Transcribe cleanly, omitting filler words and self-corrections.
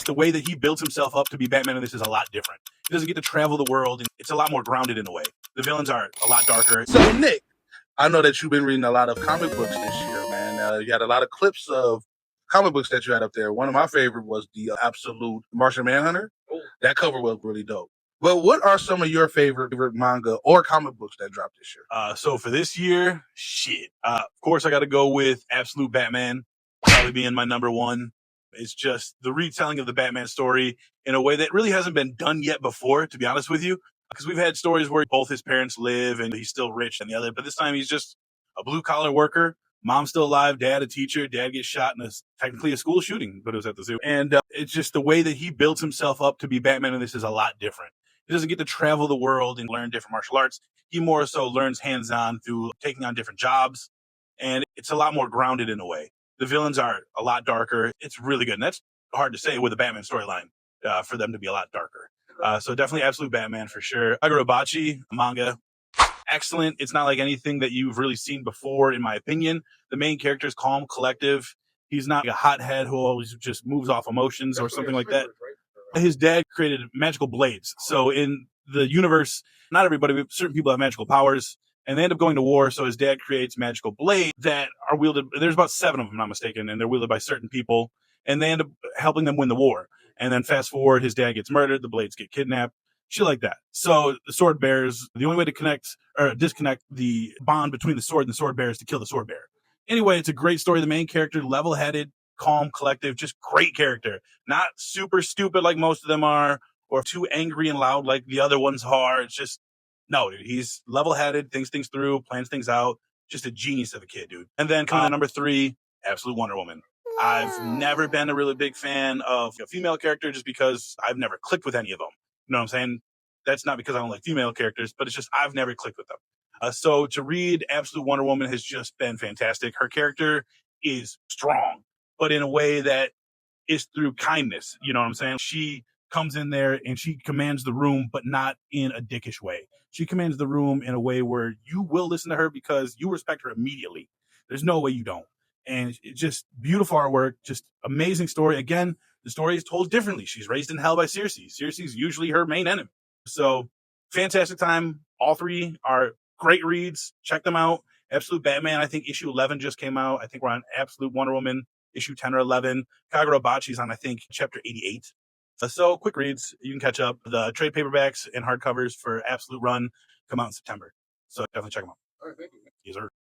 just the way that he builds himself up to be Batman in this is a lot different. He doesn't get to travel the world, and it's a lot more grounded in a way. The villains are a lot darker. So, Nick, I know that you've been reading a lot of comic books this year, man. You had a lot of clips of comic books that you had up there. One of my favorite was the Absolute Martian Manhunter. That cover was really dope. But what are some of your favorite manga or comic books that dropped this year? So for this year, of course, I got to go with Absolute Batman, probably being my number one. It's just the retelling of the Batman story in a way that really hasn't been done yet before, to be honest with you. Because we've had stories where both his parents live and he's still rich and the other, but this time he's just a blue collar worker. Mom's still alive, dad a teacher, dad gets shot in technically a school shooting, but it was at the zoo. And it's just the way that he builds himself up to be Batman in this is a lot different. He doesn't get to travel the world and learn different martial arts. He more so learns hands-on through taking on different jobs. And it's a lot more grounded in a way. The villains are a lot darker. It's really good. And that's hard to say with a Batman storyline for them to be a lot darker. So definitely Absolute Batman for sure. Aurorabachi manga, excellent. It's not like anything that you've really seen before, in my opinion. The main character is calm, collective. He's not a hothead who always just moves off emotions or something like that. His dad created magical blades. So in the universe, not everybody, but certain people have magical powers, and they end up going to war. So his dad creates magical blades that are wielded. There's about 7 of them, if I'm not mistaken, and they're wielded by certain people, and they end up helping them win the war. And then fast forward, his dad gets murdered, the blades get kidnapped, shit like that. So the sword bears, the only way to connect or disconnect the bond between the sword and the sword bear is to kill the sword bear. Anyway, it's a great story. The main character, level-headed, calm, collective, just great character. Not super stupid like most of them are, or too angry and loud like the other ones are. It's just, no, dude, he's level-headed, thinks things through, plans things out. Just a genius of a kid, dude. And then coming to number 3, Absolute Wonder Woman. I've never been a really big fan of a female character just because I've never clicked with any of them. You know what I'm saying? That's not because I don't like female characters, but it's just I've never clicked with them. So to read Absolute Wonder Woman has just been fantastic. Her character is strong, but in a way that is through kindness. You know what I'm saying? She comes in there and she commands the room, but not in a dickish way. She commands the room in a way where you will listen to her because you respect her immediately. There's no way you don't. And it's just beautiful artwork, just amazing story. Again, the story is told differently. She's raised in hell by Circe. Circe is usually her main enemy. So fantastic time. All 3 are great reads. Check them out. Absolute Batman, I think issue 11 just came out. I think we're on Absolute Wonder Woman, issue 10 or 11. Aurorabachi's on, I think, chapter 88. So quick reads. You can catch up. The trade paperbacks and hardcovers for Absolute Run come out in September. So definitely check them out. All right, thank you. Yes, sir.